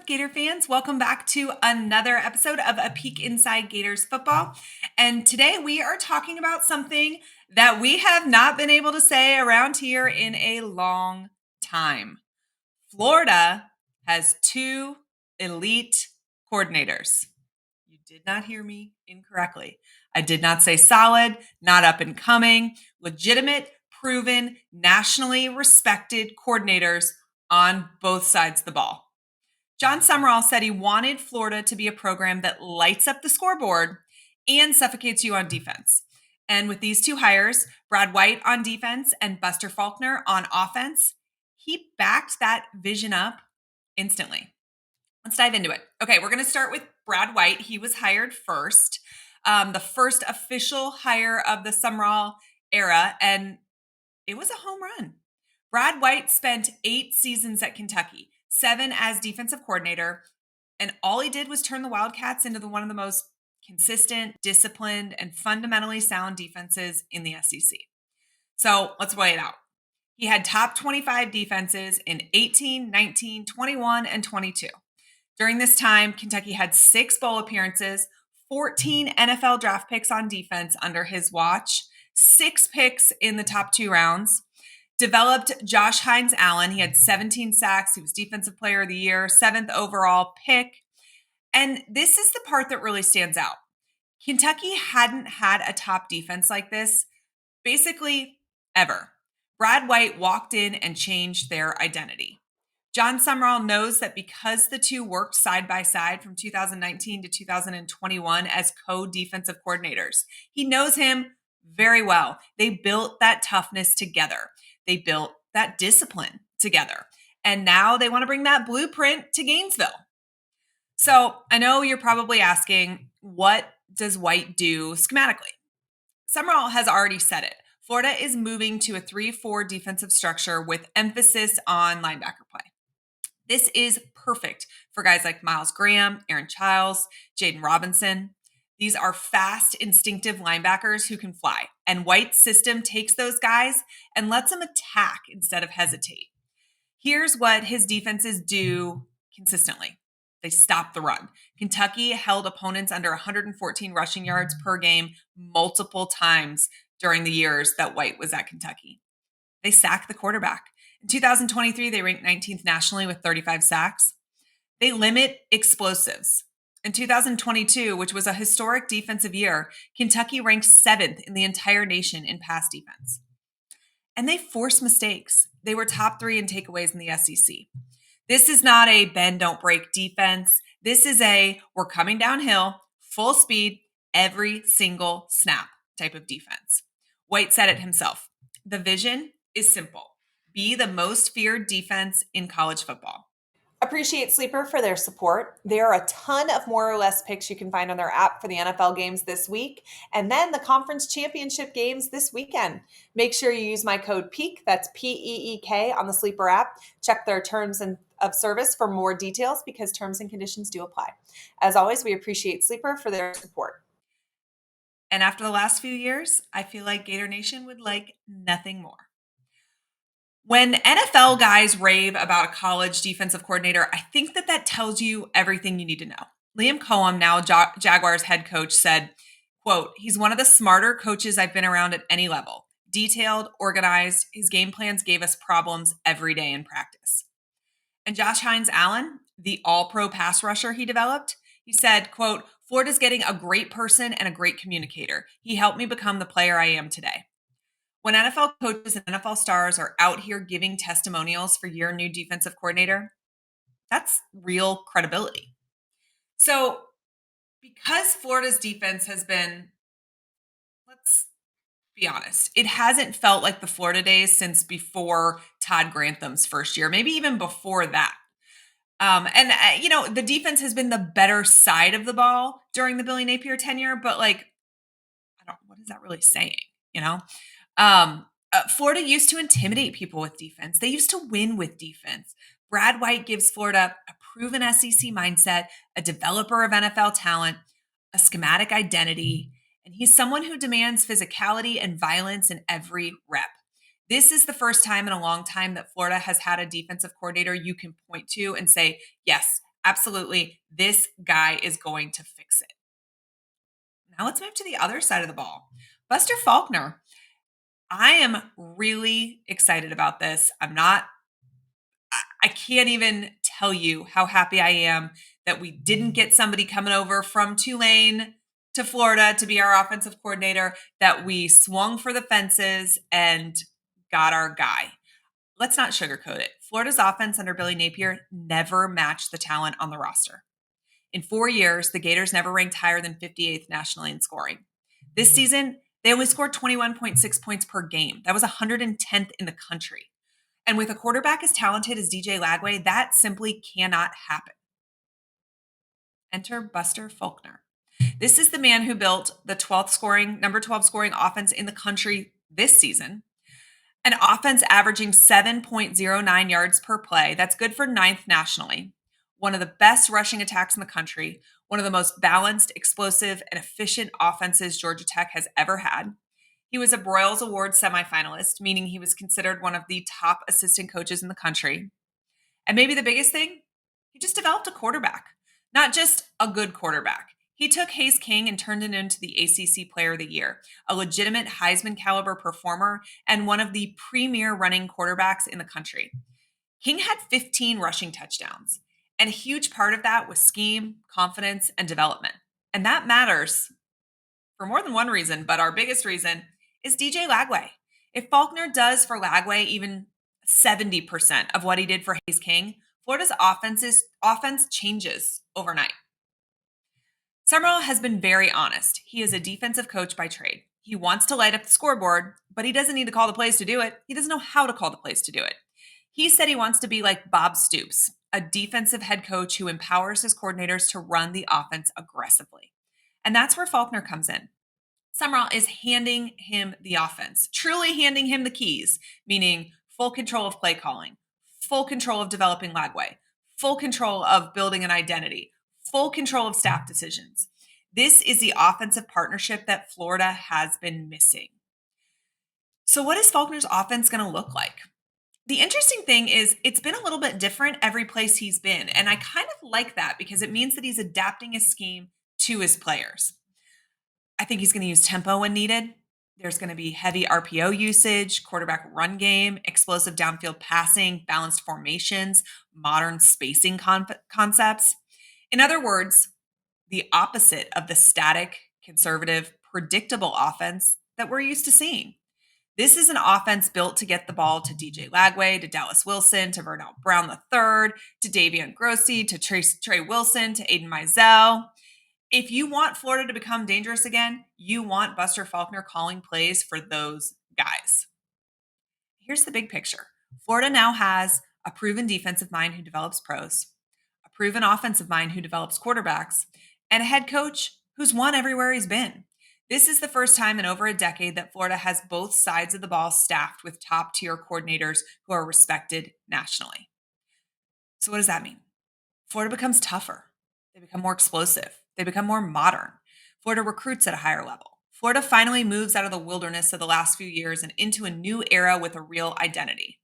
up, Gator fans? Welcome back to another episode of A Peek Inside Gators Football. And today we are talking about something that we have not been able to say around here in a long time. Florida has two elite coordinators. You did not hear me incorrectly. I did not say solid, not up and coming, legitimate, proven, nationally respected coordinators on both sides of the ball. John Sumrall said he wanted Florida to be a program that lights up the scoreboard and suffocates you on defense. And with these two hires, Brad White on defense and Buster Faulkner on offense, he backed that vision up instantly. Let's dive into it. Okay, we're going to start with Brad White. He was hired first, the first official hire of the Sumrall era, and it was a home run. Brad White spent 8 seasons at Kentucky, 7 as defensive coordinator, and all he did was turn the Wildcats into one of the most consistent, disciplined, and fundamentally sound defenses in the SEC. So let's weigh it out. He had top 25 defenses in 18, 19, 21, and 22. During this time, Kentucky had 6 bowl appearances, 14 NFL draft picks on defense under his watch, 6 picks in the top 2 rounds, developed Josh Hines Allen. He had 17 sacks. He was Defensive Player of the Year, 7th overall pick. And this is the part that really stands out. Kentucky hadn't had a top defense like this basically ever. Brad White walked in and changed their identity. John Sumrall knows that because the two worked side by side from 2019 to 2021 as co-defensive coordinators, he knows him very well. They built that toughness together. They built that discipline together. And now they want to bring that blueprint to Gainesville. So I know you're probably asking, what does White do schematically? Sumrall has already said it. Florida is moving to a 3-4 defensive structure with emphasis on linebacker play. This is perfect for guys like Miles Graham, Aaron Childs, Jaden Robinson. These are fast, instinctive linebackers who can fly. And White's system takes those guys and lets them attack instead of hesitate. Here's what his defenses do consistently. They stop the run. Kentucky held opponents under 114 rushing yards per game multiple times during the years that White was at Kentucky. They sack the quarterback. In 2023, they ranked 19th nationally with 35 sacks. They limit explosives. In 2022, which was a historic defensive year, Kentucky ranked 7th in the entire nation in pass defense. And they force mistakes. They were top 3 in takeaways in the SEC. This is not a bend, don't break defense. This is a we're coming downhill, full speed, every single snap type of defense. White said it himself. The vision is simple. Be the most feared defense in college football. Appreciate Sleeper for their support. There are a ton of more or less picks you can find on their app for the NFL games this week, and then the conference championship games this weekend. Make sure you use my code PEEK, that's PEEK, on the Sleeper app. Check their terms of service for more details because terms and conditions do apply. As always, we appreciate Sleeper for their support. And after the last few years, I feel like Gator Nation would like nothing more. When NFL guys rave about a college defensive coordinator, I think that tells you everything you need to know. Liam Cohen, now Jaguars head coach, said, quote, "He's one of the smarter coaches I've been around at any level. Detailed, organized. His game plans gave us problems every day in practice." And Josh Hines Allen, the all-pro pass rusher he developed, he said, quote, "Florida's getting a great person and a great communicator. He helped me become the player I am today." When NFL coaches and NFL stars are out here giving testimonials for your new defensive coordinator, that's real credibility. So because Florida's defense has been, let's be honest, it hasn't felt like the Florida days since before Todd Grantham's first year, maybe even before that. The defense has been the better side of the ball during the Billy Napier tenure, but what is that really saying? Florida used to intimidate people with defense. They used to win with defense. Brad White gives Florida a proven SEC mindset, a developer of NFL talent, a schematic identity, and he's someone who demands physicality and violence in every rep. This is the first time in a long time that Florida has had a defensive coordinator you can point to and say, yes, Absolutely. This guy is going to fix it. Now let's move to the other side of the ball. Buster Faulkner. I am really excited about this. I can't even tell you how happy I am that we didn't get somebody coming over from Tulane to Florida to be our offensive coordinator, that we swung for the fences and got our guy. Let's not sugarcoat it. Florida's offense under Billy Napier never matched the talent on the roster. In 4 years, the Gators never ranked higher than 58th nationally in scoring. This season, they only scored 21.6 points per game. That was 110th in the country. And with a quarterback as talented as DJ Lagway, that simply cannot happen. Enter Buster Faulkner. This is the man who built the number 12 scoring offense in the country this season. An offense averaging 7.09 yards per play. That's good for ninth nationally. One of the best rushing attacks in the country. One of the most balanced, explosive, and efficient offenses Georgia Tech has ever had. He was a Broyles Award semifinalist, meaning he was considered one of the top assistant coaches in the country. And maybe the biggest thing, he just developed a quarterback, not just a good quarterback. He took Hayes King and turned it into the ACC Player of the Year, a legitimate Heisman caliber performer and one of the premier running quarterbacks in the country. King had 15 rushing touchdowns, and a huge part of that was scheme, confidence, and development. And that matters for more than one reason, but our biggest reason is DJ Lagway. If Faulkner does for Lagway even 70% of what he did for Hayes King, Florida's offense changes overnight. Sumrall has been very honest. He is a defensive coach by trade. He wants to light up the scoreboard, but he doesn't need to call the plays to do it. He doesn't know how to call the plays to do it. He said he wants to be like Bob Stoops, a defensive head coach who empowers his coordinators to run the offense aggressively. And that's where Faulkner comes in. Sumrall is handing him the offense, truly handing him the keys, meaning full control of play calling, full control of developing Lagway, full control of building an identity, full control of staff decisions. This is the offensive partnership that Florida has been missing. So what is Faulkner's offense going to look like? The interesting thing is it's been a little bit different every place he's been. And I kind of like that because it means that he's adapting his scheme to his players. I think he's going to use tempo when needed. There's going to be heavy RPO usage, quarterback run game, explosive downfield passing, balanced formations, modern spacing concepts. In other words, the opposite of the static, conservative, predictable offense that we're used to seeing. This is an offense built to get the ball to DJ Lagway, to Dallas Wilson, to Vernell Brown III, to Davion Grossi, to Trey Wilson, to Aiden Mizell. If you want Florida to become dangerous again, you want Buster Faulkner calling plays for those guys. Here's the big picture. Florida now has a proven defensive mind who develops pros, a proven offensive mind who develops quarterbacks, and a head coach who's won everywhere he's been. This is the first time in over a decade that Florida has both sides of the ball staffed with top-tier coordinators who are respected nationally. So what does that mean? Florida becomes tougher. They become more explosive. They become more modern. Florida recruits at a higher level. Florida finally moves out of the wilderness of the last few years and into a new era with a real identity.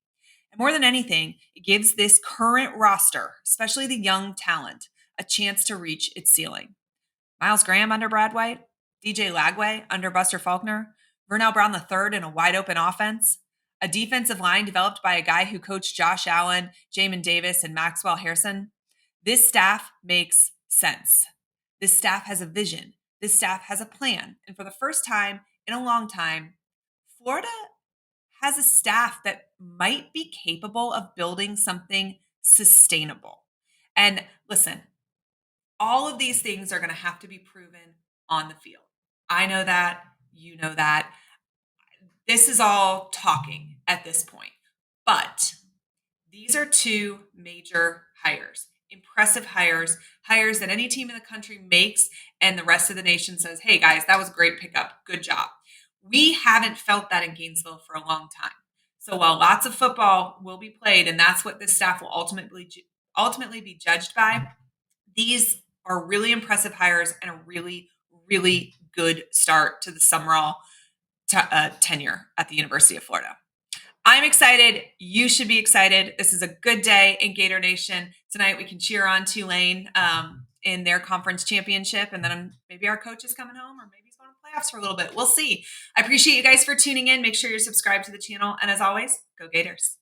And more than anything, it gives this current roster, especially the young talent, a chance to reach its ceiling. Miles Graham under Brad White, DJ Lagway under Buster Faulkner, Vernell Brown III in a wide open offense, a defensive line developed by a guy who coached Josh Allen, Jamin Davis, and Maxwell Harrison. This staff makes sense. This staff has a vision. This staff has a plan. And for the first time in a long time, Florida has a staff that might be capable of building something sustainable. And listen, all of these things are going to have to be proven on the field. I know that. You know that. This is all talking at this point. But these are two major hires, impressive hires that any team in the country makes, and the rest of the nation says, hey, guys, that was a great pickup. Good job. We haven't felt that in Gainesville for a long time. So while lots of football will be played, and that's what this staff will ultimately be judged by, these are really impressive hires and a really, really good start to the Sumrall tenure at the University of Florida. I'm excited. You should be excited. This is a good day in Gator Nation. Tonight we can cheer on Tulane in their conference championship, and then maybe our coach is coming home, or maybe he's going to playoffs for a little bit. We'll see. I appreciate you guys for tuning in. Make sure you're subscribed to the channel, and as always, go Gators.